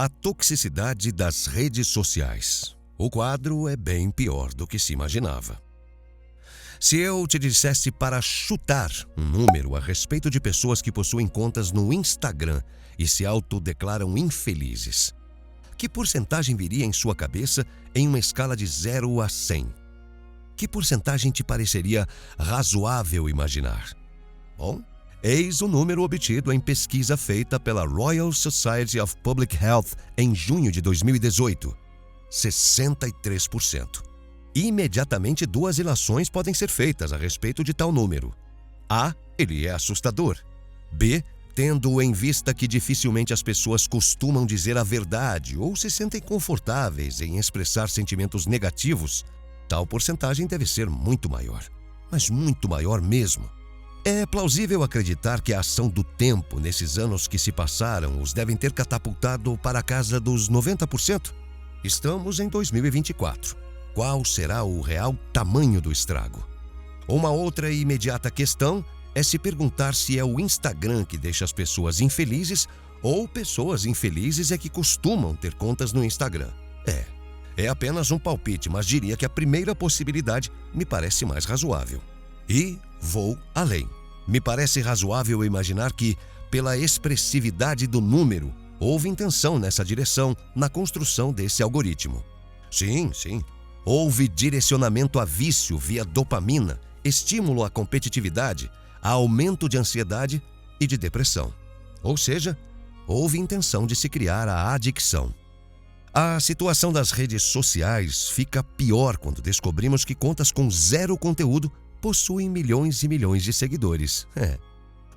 A toxicidade das redes sociais. O quadro é bem pior do que se imaginava. Se eu te dissesse para chutar um número a respeito de pessoas que possuem contas no Instagram e se autodeclaram infelizes, que porcentagem viria em sua cabeça em uma escala de 0 a 100? Que porcentagem te pareceria razoável imaginar? Bom, eis o número obtido em pesquisa feita pela Royal Society of Public Health em junho de 2018. 63%. Imediatamente duas ilações podem ser feitas a respeito de tal número. A. Ele é assustador. B. Tendo em vista que dificilmente as pessoas costumam dizer a verdade ou se sentem confortáveis em expressar sentimentos negativos, tal porcentagem deve ser muito maior. Mas muito maior mesmo. É plausível acreditar que a ação do tempo nesses anos que se passaram os devem ter catapultado para a casa dos 90%? Estamos em 2024. Qual será o real tamanho do estrago? Uma outra e imediata questão é se perguntar se é o Instagram que deixa as pessoas infelizes ou pessoas infelizes é que costumam ter contas no Instagram. É apenas um palpite, mas diria que a primeira possibilidade me parece mais razoável. E vou além. Me parece razoável imaginar que, pela expressividade do número, houve intenção nessa direção na construção desse algoritmo. Sim. Houve direcionamento a vício via dopamina, estímulo à competitividade, a aumento de ansiedade e de depressão. Ou seja, houve intenção de se criar a adicção. A situação das redes sociais fica pior quando descobrimos que contas com zero conteúdo possuem milhões e milhões de seguidores.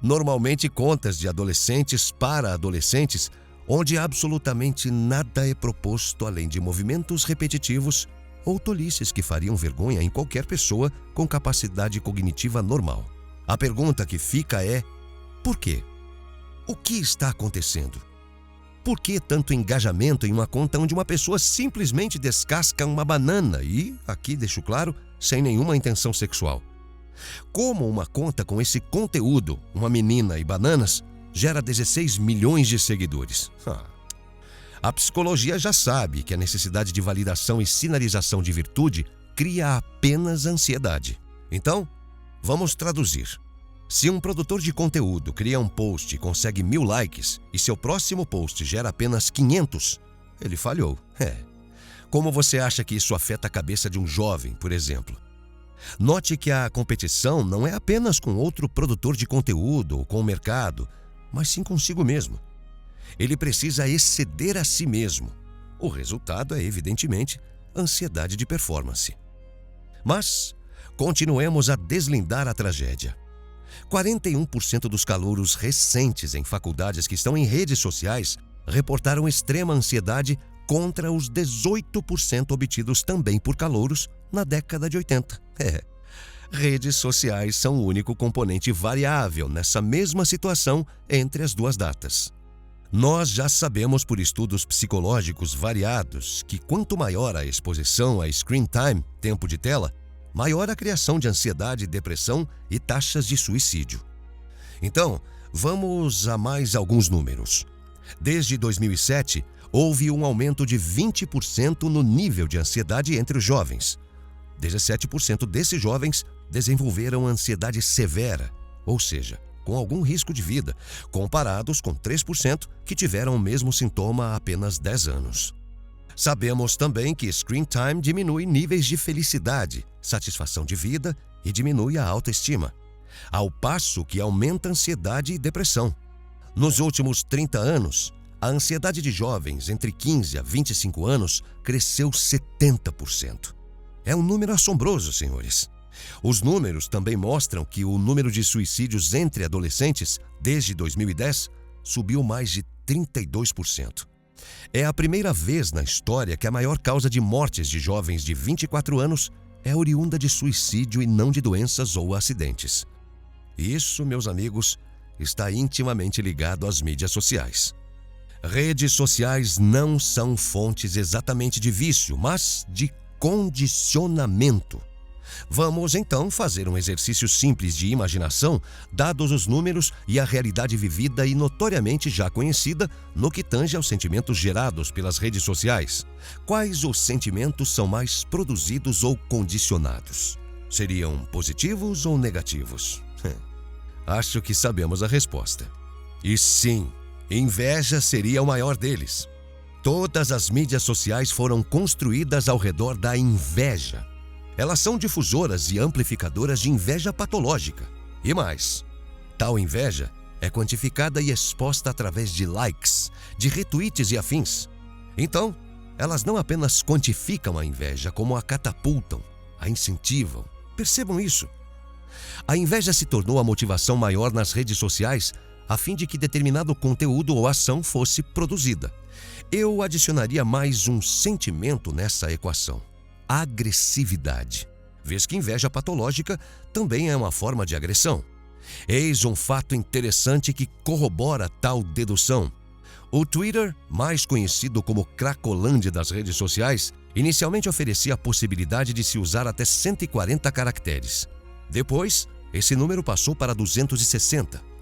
Normalmente contas de adolescentes para adolescentes, onde absolutamente nada é proposto além de movimentos repetitivos ou tolices que fariam vergonha em qualquer pessoa com capacidade cognitiva normal. A pergunta que fica é: por quê? O que está acontecendo? Por que tanto engajamento em uma conta onde uma pessoa simplesmente descasca uma banana e, aqui deixo claro, sem nenhuma intenção sexual? Como uma conta com esse conteúdo, uma menina e bananas, gera 16 milhões de seguidores? A psicologia já sabe que a necessidade de validação e sinalização de virtude cria apenas ansiedade. Então, vamos traduzir. Se um produtor de conteúdo cria um post e consegue 1000 likes e seu próximo post gera apenas 500, ele falhou. Como você acha que isso afeta a cabeça de um jovem, por exemplo? Note que a competição não é apenas com outro produtor de conteúdo ou com o mercado, mas sim consigo mesmo. Ele precisa exceder a si mesmo. O resultado é, evidentemente, ansiedade de performance. Mas continuemos a deslindar a tragédia. 41% dos calouros recentes em faculdades que estão em redes sociais reportaram extrema ansiedade contra os 18% obtidos também por calouros na década de 80. Redes sociais são o único componente variável nessa mesma situação entre as duas datas. Nós já sabemos por estudos psicológicos variados que quanto maior a exposição a screen time, tempo de tela, maior a criação de ansiedade, depressão e taxas de suicídio. Então, vamos a mais alguns números. Desde 2007, houve um aumento de 20% no nível de ansiedade entre os jovens. 17% desses jovens desenvolveram ansiedade severa, ou seja, com algum risco de vida, comparados com 3% que tiveram o mesmo sintoma há apenas 10 anos. Sabemos também que screen time diminui níveis de felicidade, satisfação de vida e diminui a autoestima, ao passo que aumenta a ansiedade e depressão. Nos últimos 30 anos, a ansiedade de jovens entre 15 a 25 anos cresceu 70%. É um número assombroso, senhores. Os números também mostram que o número de suicídios entre adolescentes, desde 2010, subiu mais de 32%. É a primeira vez na história que a maior causa de mortes de jovens de 24 anos é oriunda de suicídio e não de doenças ou acidentes. Isso, meus amigos, está intimamente ligado às mídias sociais. Redes sociais não são fontes exatamente de vício, mas de condicionamento. Vamos então fazer um exercício simples de imaginação, dados os números e a realidade vivida e notoriamente já conhecida no que tange aos sentimentos gerados pelas redes sociais. Quais os sentimentos são mais produzidos ou condicionados? Seriam positivos ou negativos? Acho que sabemos a resposta. E sim, inveja seria o maior deles. Todas as mídias sociais foram construídas ao redor da inveja. Elas são difusoras e amplificadoras de inveja patológica. E mais, tal inveja é quantificada e exposta através de likes, de retweets e afins. Então, elas não apenas quantificam a inveja, como a catapultam, a incentivam. Percebam isso. A inveja se tornou a motivação maior nas redes sociais a fim de que determinado conteúdo ou ação fosse produzida. Eu adicionaria mais um sentimento nessa equação: agressividade, vez que inveja patológica também é uma forma de agressão. Eis um fato interessante que corrobora tal dedução. O Twitter, mais conhecido como Cracolândia das redes sociais, inicialmente oferecia a possibilidade de se usar até 140 caracteres. Depois, esse número passou para 260.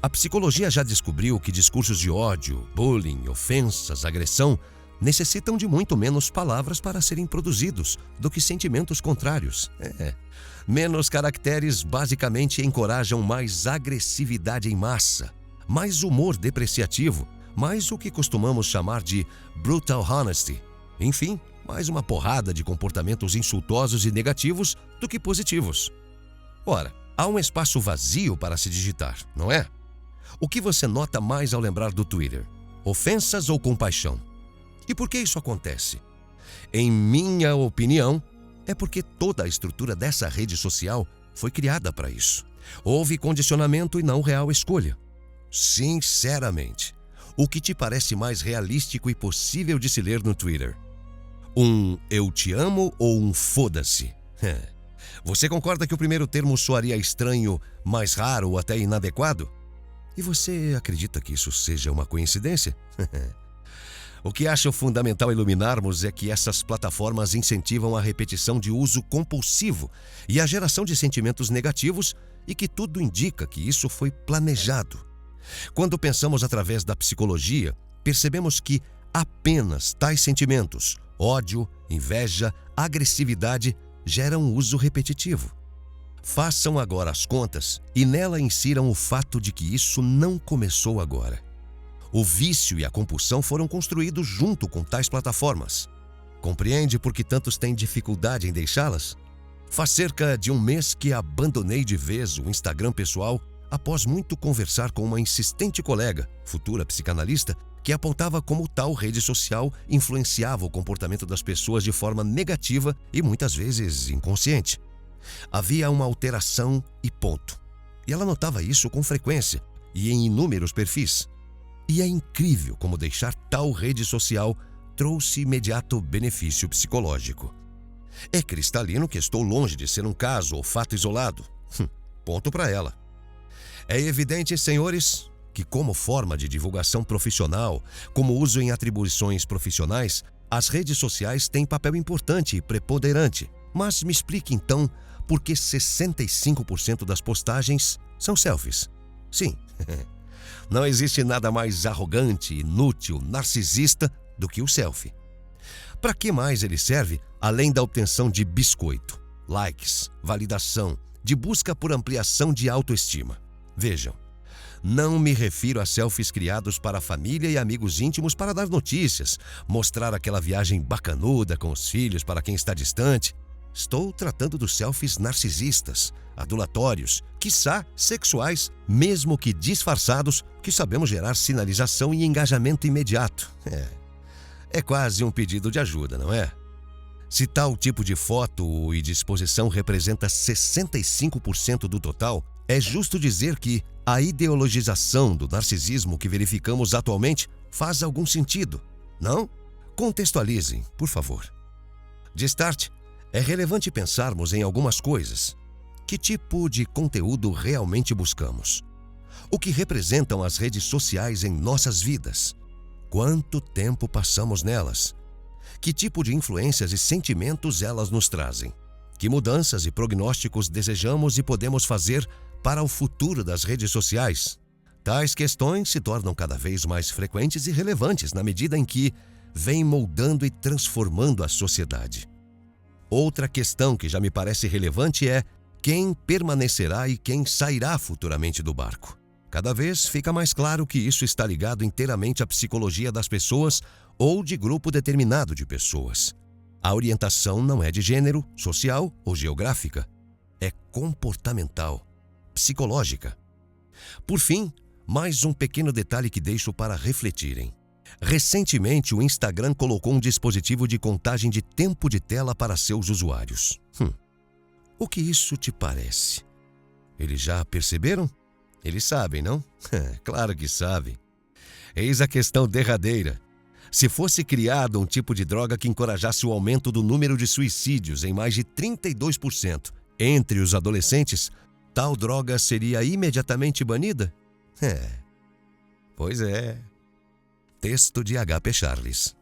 A psicologia já descobriu que discursos de ódio, bullying, ofensas, agressão necessitam de muito menos palavras para serem produzidos do que sentimentos contrários. Menos caracteres basicamente encorajam mais agressividade em massa, mais humor depreciativo, mais o que costumamos chamar de brutal honesty. Enfim, mais uma porrada de comportamentos insultosos e negativos do que positivos. Ora, há um espaço vazio para se digitar, não é? O que você nota mais ao lembrar do Twitter? Ofensas ou compaixão? E por que isso acontece? Em minha opinião, é porque toda a estrutura dessa rede social foi criada para isso. Houve condicionamento e não real escolha. Sinceramente, o que te parece mais realístico e possível de se ler no Twitter? Um eu te amo ou um foda-se? Você concorda que o primeiro termo soaria estranho, mais raro ou até inadequado? E você acredita que isso seja uma coincidência? O que acho fundamental iluminarmos é que essas plataformas incentivam a repetição de uso compulsivo e a geração de sentimentos negativos, e que tudo indica que isso foi planejado. Quando pensamos através da psicologia, percebemos que apenas tais sentimentos, ódio, inveja, agressividade, geram uso repetitivo. Façam agora as contas e nela insiram o fato de que isso não começou agora. O vício e a compulsão foram construídos junto com tais plataformas. Compreende por que tantos têm dificuldade em deixá-las? Faz cerca de um mês que abandonei de vez o Instagram pessoal após muito conversar com uma insistente colega, futura psicanalista, que apontava como tal rede social influenciava o comportamento das pessoas de forma negativa e muitas vezes inconsciente. Havia uma alteração e ponto. E ela notava isso com frequência e em inúmeros perfis. E é incrível como deixar tal rede social trouxe imediato benefício psicológico. É cristalino que estou longe de ser um caso ou fato isolado. Ponto para ela. É evidente, senhores, que como forma de divulgação profissional, como uso em atribuições profissionais, as redes sociais têm papel importante e preponderante. Mas me explique então por que 65% das postagens são selfies. Sim, não existe nada mais arrogante, inútil, narcisista do que o selfie. Para que mais ele serve além da obtenção de biscoito, likes, validação, de busca por ampliação de autoestima? Vejam, não me refiro a selfies criados para a família e amigos íntimos para dar notícias, mostrar aquela viagem bacanuda com os filhos para quem está distante. Estou tratando dos selfies narcisistas, adulatórios, quiçá sexuais, mesmo que disfarçados, que sabemos gerar sinalização e engajamento imediato. É quase um pedido de ajuda, não é? Se tal tipo de foto e disposição representa 65% do total, é justo dizer que a ideologização do narcisismo que verificamos atualmente faz algum sentido, não? Contextualizem, por favor. De start, é relevante pensarmos em algumas coisas. Que tipo de conteúdo realmente buscamos? O que representam as redes sociais em nossas vidas? Quanto tempo passamos nelas? Que tipo de influências e sentimentos elas nos trazem? Que mudanças e prognósticos desejamos e podemos fazer para o futuro das redes sociais? Tais questões se tornam cada vez mais frequentes e relevantes na medida em que vêm moldando e transformando a sociedade. Outra questão que já me parece relevante é quem permanecerá e quem sairá futuramente do barco. Cada vez fica mais claro que isso está ligado inteiramente à psicologia das pessoas ou de grupo determinado de pessoas. A orientação não é de gênero, social ou geográfica. É comportamental, psicológica. Por fim, mais um pequeno detalhe que deixo para refletirem. Recentemente, o Instagram colocou um dispositivo de contagem de tempo de tela para seus usuários. O que isso te parece? Eles já perceberam? Eles sabem, não? Claro que sabem. Eis a questão derradeira. Se fosse criado um tipo de droga que encorajasse o aumento do número de suicídios em mais de 32% entre os adolescentes, tal droga seria imediatamente banida? Pois é. Texto de H.P. Charles.